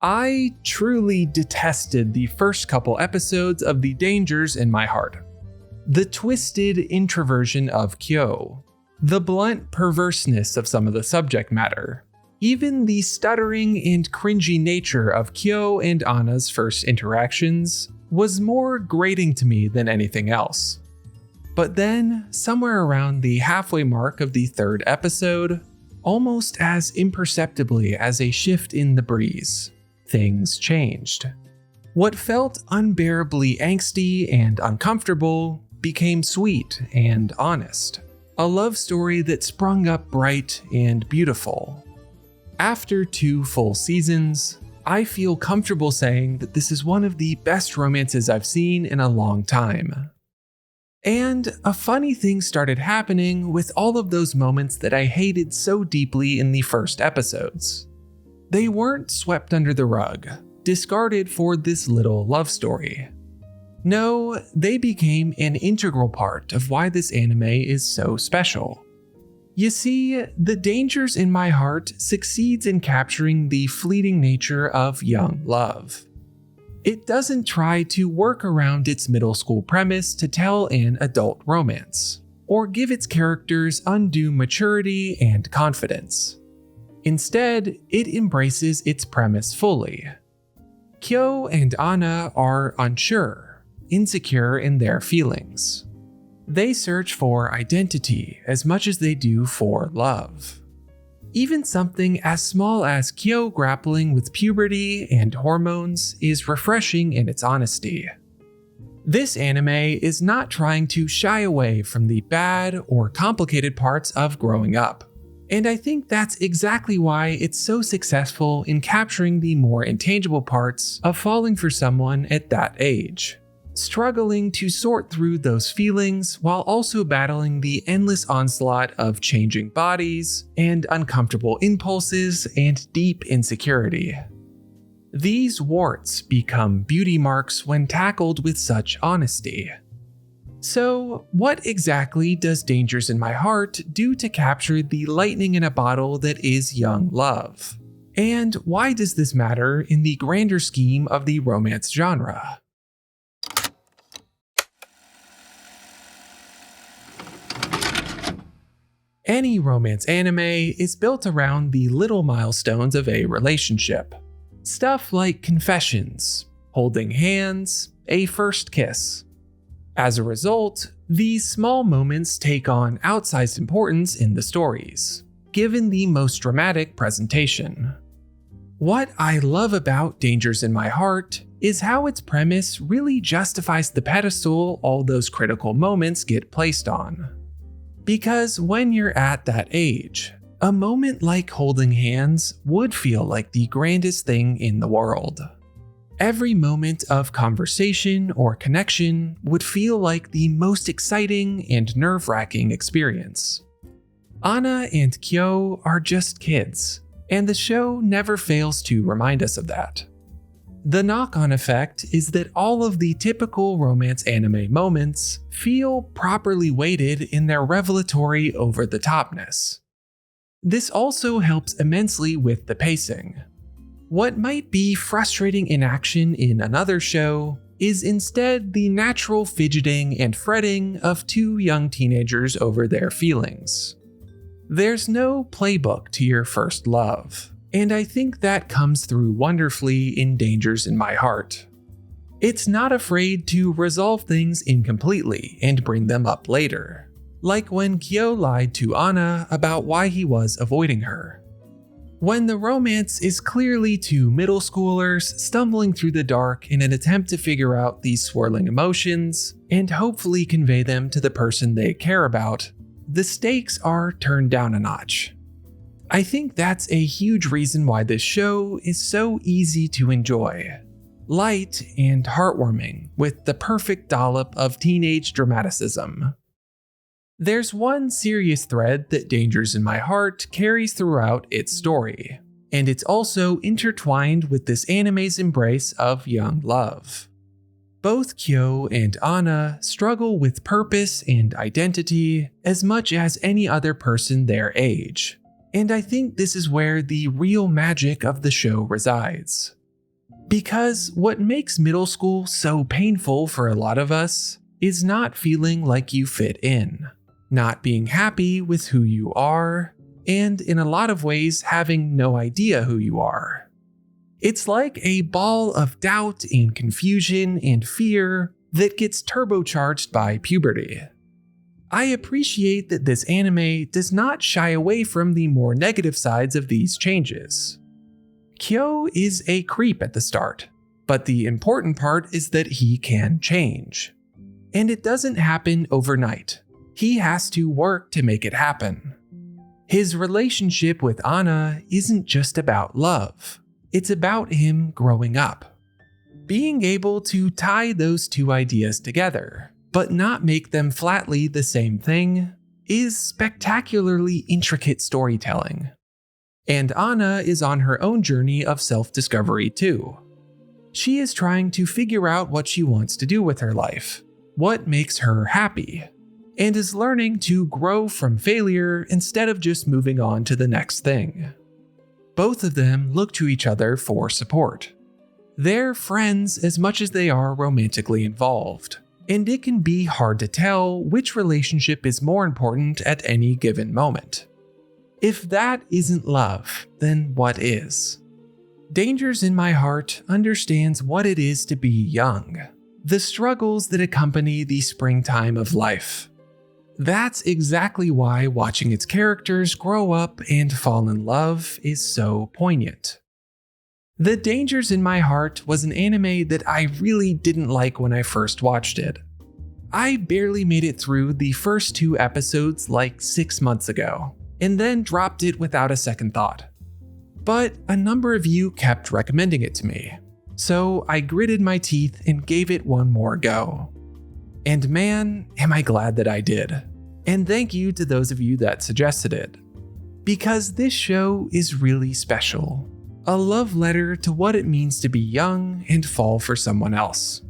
I truly detested the first couple episodes of The Dangers in My Heart. The twisted introversion of Kyo, the blunt perverseness of some of the subject matter, even the stuttering and cringy nature of Kyo and Anna's first interactions was more grating to me than anything else. But then, somewhere around the halfway mark of the third episode, almost as imperceptibly as a shift in the breeze, things changed. What felt unbearably angsty and uncomfortable became sweet and honest. A love story that sprung up bright and beautiful. After 2 full seasons, I feel comfortable saying that this is one of the best romances I've seen in a long time. And a funny thing started happening with all of those moments that I hated so deeply in the first episodes. They weren't swept under the rug, discarded for this little love story. No, they became an integral part of why this anime is so special. You see, The Dangers in My Heart succeeds in capturing the fleeting nature of young love. It doesn't try to work around its middle school premise to tell an adult romance, or give its characters undue maturity and confidence. Instead, it embraces its premise fully. Kyo and Anna are unsure, insecure in their feelings. They search for identity as much as they do for love. Even something as small as Kyo grappling with puberty and hormones is refreshing in its honesty. This anime is not trying to shy away from the bad or complicated parts of growing up, and I think that's exactly why it's so successful in capturing the more intangible parts of falling for someone at that age. Struggling to sort through those feelings while also battling the endless onslaught of changing bodies and uncomfortable impulses and deep insecurity. These warts become beauty marks when tackled with such honesty. So, what exactly does Dangers in My Heart do to capture the lightning in a bottle that is young love? And why does this matter in the grander scheme of the romance genre? Any romance anime is built around the little milestones of a relationship. Stuff like confessions, holding hands, a first kiss. As a result, these small moments take on outsized importance in the stories, given the most dramatic presentation. What I love about Dangers in My Heart is how its premise really justifies the pedestal all those critical moments get placed on. Because when you're at that age, a moment like holding hands would feel like the grandest thing in the world. Every moment of conversation or connection would feel like the most exciting and nerve-wracking experience. Anna and Kyo are just kids, and the show never fails to remind us of that. The knock-on effect is that all of the typical romance anime moments feel properly weighted in their revelatory over-the-topness. This also helps immensely with the pacing. What might be frustrating inaction in another show is instead the natural fidgeting and fretting of 2 young teenagers over their feelings. There's no playbook to your first love. And I think that comes through wonderfully in Dangers in My Heart. It's not afraid to resolve things incompletely and bring them up later, like when Kyo lied to Anna about why he was avoiding her. When the romance is clearly 2 middle schoolers stumbling through the dark in an attempt to figure out these swirling emotions and hopefully convey them to the person they care about, the stakes are turned down a notch. I think that's a huge reason why this show is so easy to enjoy. Light and heartwarming with the perfect dollop of teenage dramaticism. There's one serious thread that Dangers in My Heart carries throughout its story, and it's also intertwined with this anime's embrace of young love. Both Kyo and Anna struggle with purpose and identity as much as any other person their age. And I think this is where the real magic of the show resides. Because what makes middle school so painful for a lot of us is not feeling like you fit in, not being happy with who you are, and in a lot of ways having no idea who you are. It's like a ball of doubt and confusion and fear that gets turbocharged by puberty. I appreciate that this anime does not shy away from the more negative sides of these changes. Kyo is a creep at the start, but the important part is that he can change. And it doesn't happen overnight. He has to work to make it happen. His relationship with Anna isn't just about love. It's about him growing up. Being able to tie those two ideas together, but not make them flatly the same thing, is spectacularly intricate storytelling. And Anna is on her own journey of self-discovery too. She is trying to figure out what she wants to do with her life, what makes her happy, and is learning to grow from failure instead of just moving on to the next thing. Both of them look to each other for support. They're friends as much as they are romantically involved, and it can be hard to tell which relationship is more important at any given moment. If that isn't love, then what is? Dangers in My Heart understands what it is to be young, the struggles that accompany the springtime of life. That's exactly why watching its characters grow up and fall in love is so poignant. The Dangers in My Heart was an anime that I really didn't like when I first watched it. I barely made it through the first 2 episodes like 6 months ago, and then dropped it without a second thought. But a number of you kept recommending it to me, so I gritted my teeth and gave it one more go. And man, am I glad that I did. And thank you to those of you that suggested it. Because this show is really special. A love letter to what it means to be young and fall for someone else.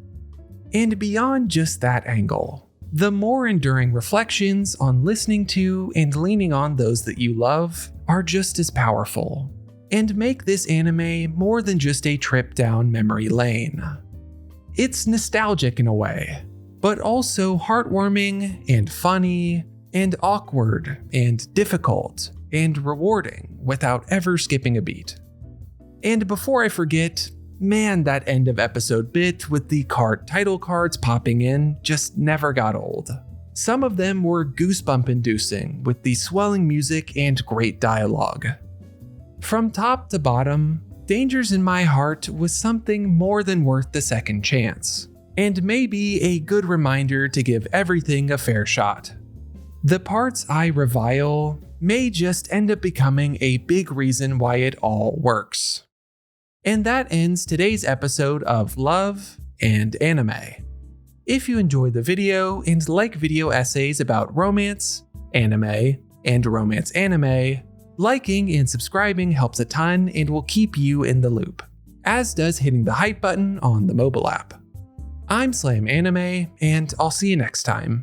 And beyond just that angle, the more enduring reflections on listening to and leaning on those that you love are just as powerful, and make this anime more than just a trip down memory lane. It's nostalgic in a way, but also heartwarming and funny and awkward and difficult and rewarding without ever skipping a beat. And before I forget, man, that end of episode bit with the title cards popping in just never got old. Some of them were goosebump inducing with the swelling music and great dialogue. From top to bottom, Dangers in My Heart was something more than worth the second chance, and maybe a good reminder to give everything a fair shot. The parts I revile may just end up becoming a big reason why it all works. And that ends today's episode of Love and Anime. If you enjoyed the video and like video essays about romance, anime, and romance anime, liking and subscribing helps a ton and will keep you in the loop, as does hitting the hype button on the mobile app. I'm Slam Anime, and I'll see you next time.